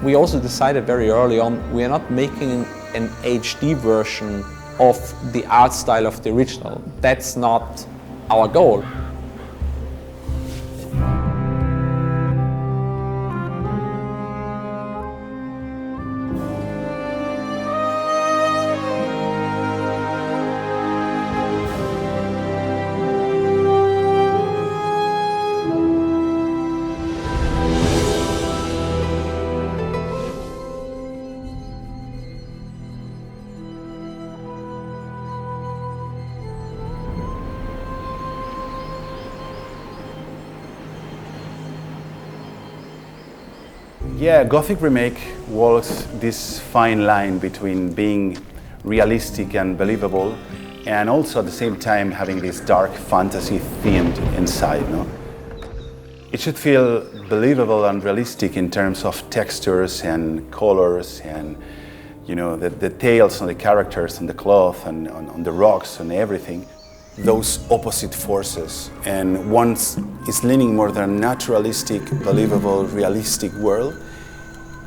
We also decided very early on, we are not making an HD version of the art style of the original. That's not our goal. Yeah, Gothic Remake walks this fine line between being realistic and believable, and also at the same time having this dark fantasy themed inside. No? It should feel believable and realistic in terms of textures and colors and the details on the characters and the cloth and on the rocks and everything. Those opposite forces, and one is leaning more than naturalistic, believable, realistic world,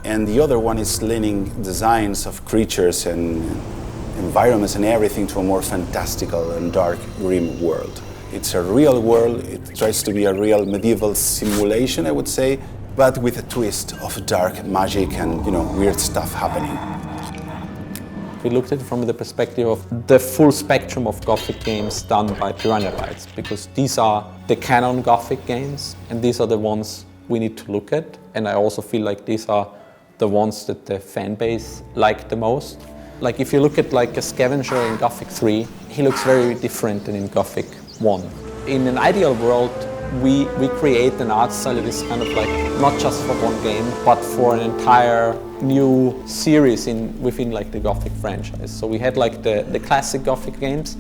and the other one is leaning designs of creatures and environments and everything to a more fantastical and dark, grim world. It's a real world, it tries to be a real medieval simulation, I would say, but with a twist of dark magic and weird stuff happening. We looked at it from the perspective of the full spectrum of Gothic games done by Piranha Bytes, because these are the canon Gothic games, and these are the ones we need to look at. And I also feel like these are the ones that the fan base liked the most. Like if you look at like a scavenger in Gothic 3, he looks very different than in Gothic 1. In an ideal world, we create an art style that is kind of like not just for one game, but for an entire new series within like the Gothic franchise. So we had like the classic Gothic games.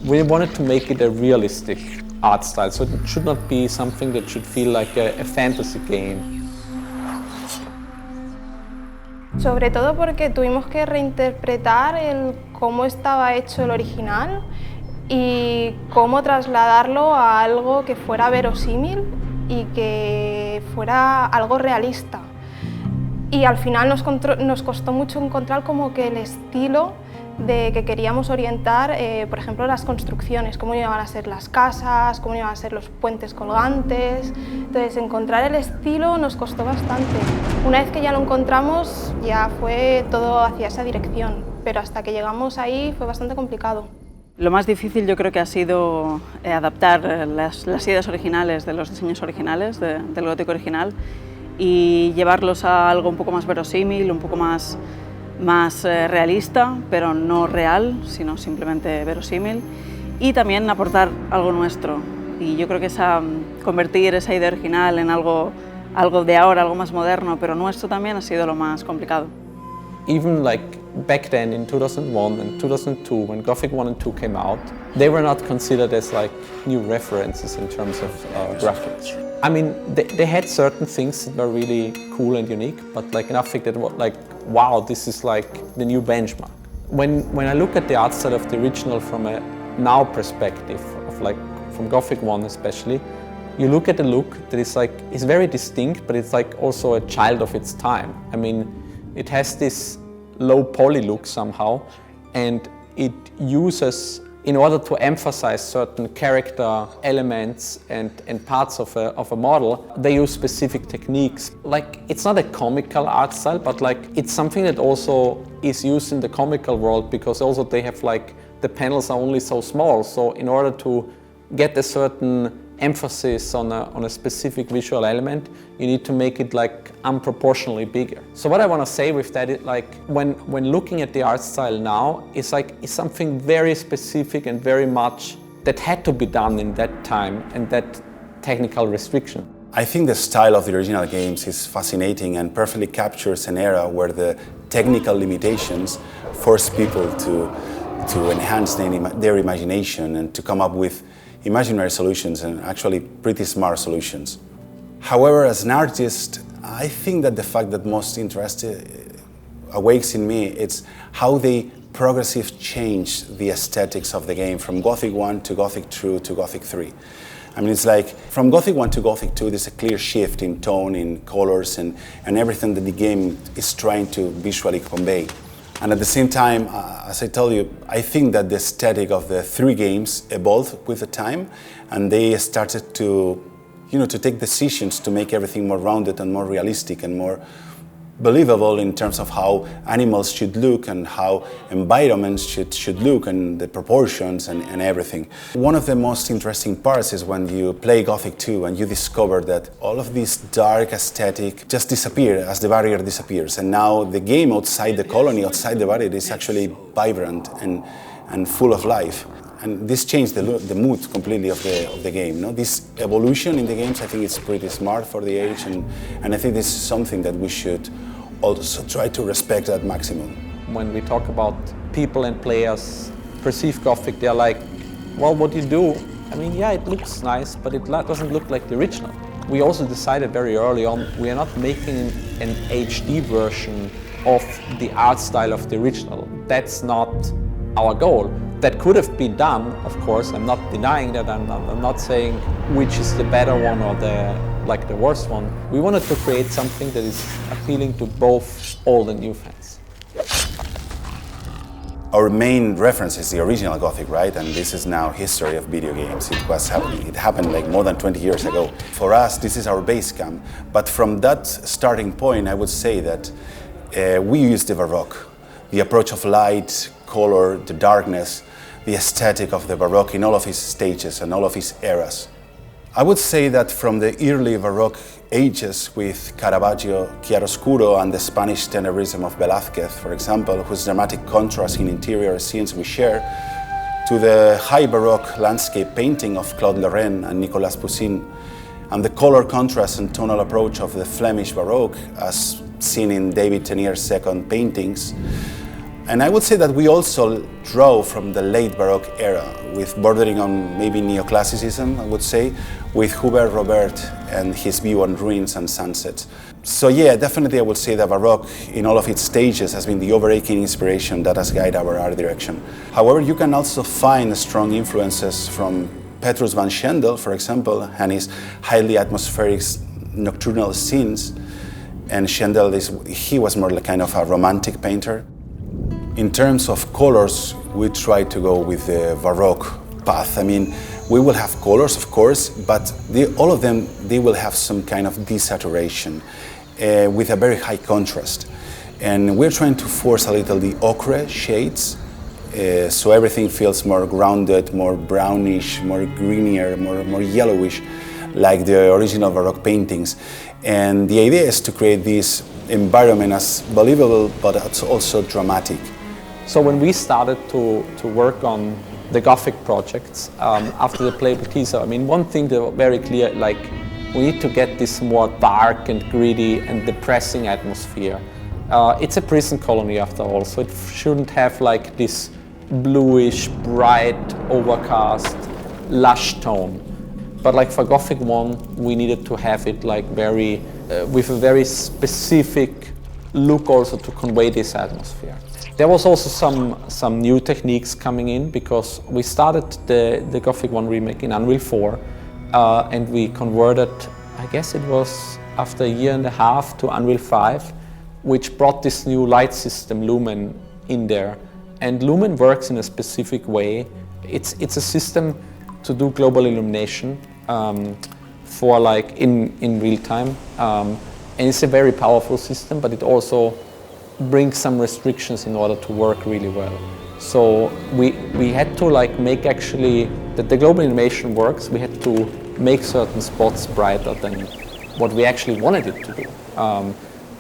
We wanted to make it a realistic art style, so it should not be something that should feel like a fantasy game. Sobre todo porque tuvimos que reinterpretar cómo estaba hecho el original y cómo trasladarlo a algo que fuera verosímil y que fuera algo realista. Y al final nos costó mucho encontrar como que el estilo de que queríamos orientar, por ejemplo, las construcciones, cómo iban a ser las casas, cómo iban a ser los puentes colgantes. Entonces, encontrar el estilo nos costó bastante. Una vez que ya lo encontramos, ya fue todo hacia esa dirección, pero hasta que llegamos ahí fue bastante complicado. Lo más difícil yo creo que ha sido adaptar las ideas originales de los diseños originales, del gótico original, y llevarlos a algo un poco más verosímil, un poco más realista, pero no real, sino simplemente verosímil, y también aportar algo nuestro. Y yo creo que convertir esa idea original en algo de ahora, algo más moderno, pero nuestro también, ha sido lo más complicado. Even like back then in 2001 and 2002, when Gothic 1 and 2 came out, they were not considered as like new references in terms of graphics. I mean, they had certain things that were really cool and unique, but like nothing that was like, wow, this is like the new benchmark. When I look at the art style of the original from a now perspective, from Gothic 1 especially, you look at the look that is like, it's very distinct, but it's like also a child of its time. I mean, it has this low poly look somehow, and it uses, in order to emphasize certain character elements and parts of a model, they use specific techniques. Like, it's not a comical art style, but like it's something that also is used in the comical world, because also they have like, the panels are only so small, so in order to get a certain emphasis on a specific visual element, you need to make it like unproportionally bigger. So what I want to say with that is like, when looking at the art style now, it's something very specific and very much that had to be done in that time and that technical restriction. I think the style of the original games is fascinating and perfectly captures an era where the technical limitations force people to enhance their imagination and to come up with imaginary solutions, and actually pretty smart solutions. However, as an artist, I think that the fact that most interest awakes in me, it's how they progressively change the aesthetics of the game from Gothic 1 to Gothic 2 to Gothic 3. I mean, it's like from Gothic 1 to Gothic 2, there's a clear shift in tone, in colors, and everything that the game is trying to visually convey. And at the same time, as I told you, I think that the aesthetic of the three games evolved with the time, and they started to, to take decisions to make everything more rounded and more realistic and more believable in terms of how animals should look and how environments should look and the proportions and everything. One of the most interesting parts is when you play Gothic 2 and you discover that all of this dark aesthetic just disappears as the barrier disappears, and now the game outside the colony, outside the barrier, is actually vibrant and full of life. And this changed the mood completely of the game. No? This evolution in the games, I think it's pretty smart for the age, and I think this is something that we should also try to respect at maximum. When we talk about people and players perceive Gothic, they're like, well, what do you do? I mean, yeah, it looks nice, but it doesn't look like the original. We also decided very early on, we are not making an HD version of the art style of the original. That's not our goal. That could have been done, of course. I'm not denying that. I'm not saying which is the better one or the worst one. We wanted to create something that is appealing to both old and new fans. Our main reference is the original Gothic, right? And this is now history of video games. It happened like more than 20 years ago. For us, this is our base camp. But from that starting point, I would say that we use the Baroque, the approach of light, color, the darkness, the aesthetic of the Baroque in all of its stages and all of its eras. I would say that from the early Baroque ages with Caravaggio, chiaroscuro, and the Spanish tenebrism of Velázquez, for example, whose dramatic contrast in interior scenes we share, to the high Baroque landscape painting of Claude Lorraine and Nicolas Poussin, and the color contrast and tonal approach of the Flemish Baroque, as seen in David Tenier's second paintings. And I would say that we also draw from the late Baroque era, with bordering on maybe neoclassicism, I would say, with Hubert Robert and his view on ruins and sunsets. So yeah, definitely I would say that Baroque, in all of its stages, has been the overarching inspiration that has guided our art direction. However, you can also find strong influences from Petrus van Schendel, for example, and his highly atmospheric nocturnal scenes. And Schendel, he was more like kind of a romantic painter. In terms of colors, we try to go with the Baroque path. I mean, we will have colors, of course, but all of them, they will have some kind of desaturation with a very high contrast. And we're trying to force a little the ochre shades, so everything feels more grounded, more brownish, more greenier, more yellowish, like the original Baroque paintings. And the idea is to create this environment as believable, but it's also dramatic. So when we started to work on the Gothic projects, after the playable teaser, I mean, one thing that was very clear, like, we need to get this more dark and gritty and depressing atmosphere. It's a prison colony after all, so it shouldn't have like this bluish, bright, overcast, lush tone. But like for Gothic 1, we needed to have it like very, with a very specific look also to convey this atmosphere. There was also some new techniques coming in, because we started the Gothic 1 remake in Unreal 4 and we converted, I guess it was after a year and a half, to Unreal 5, which brought this new light system, Lumen, in there. And Lumen works in a specific way. It's a system to do global illumination for like in real time. And it's a very powerful system, but it also brings some restrictions in order to work really well. So we had to like make actually that the global animation works. We had to make certain spots brighter than what we actually wanted it to do,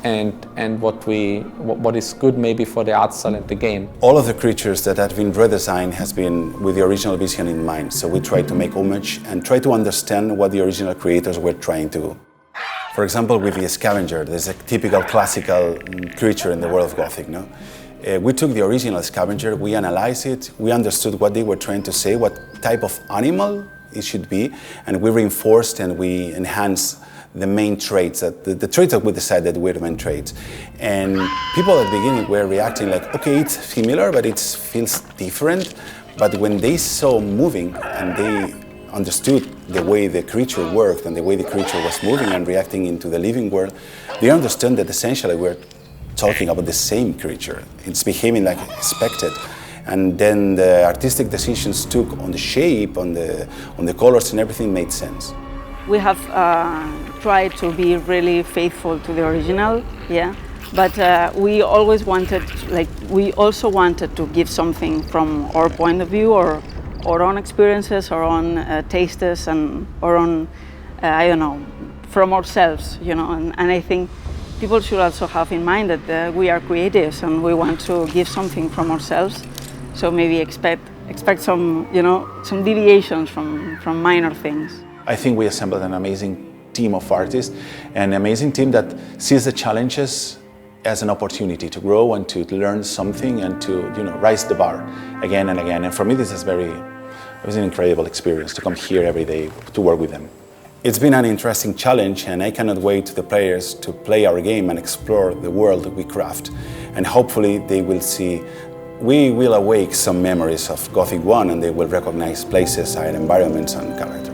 and what is good maybe for the art style and the game. All of the creatures that have been redesigned has been with the original vision in mind. So we try to make homage and try to understand what the original creators were trying to do. For example, with the scavenger, there's a typical classical creature in the world of Gothic, no? We took the original scavenger, we analyzed it, we understood what they were trying to say, what type of animal it should be, and we reinforced and we enhanced the main traits, the traits that we decided were the main traits. And people at the beginning were reacting like, okay, it's similar, but it feels different. But when they saw moving and they understood the way the creature worked and the way the creature was moving and reacting into the living world, they understood that essentially we're talking about the same creature. It's behaving like expected. And then the artistic decisions took on the shape, on the colors, and everything made sense. We have tried to be really faithful to the original, yeah. But we always wanted, we also wanted to give something from our point of view, or our own experiences, our own tastes, and our own, I don't know, from ourselves, you know. And I think people should also have in mind that we are creatives and we want to give something from ourselves. So maybe expect some, you know, some deviations from minor things. I think we assembled an amazing team of artists, an amazing team that sees the challenges as an opportunity to grow and to learn something and to, you know, raise the bar again and again. And for me, it was an incredible experience to come here every day to work with them. It's been an interesting challenge, and I cannot wait to the players to play our game and explore the world that we craft. And hopefully they will see, we will awake some memories of Gothic 1, and they will recognize places and environments and characters.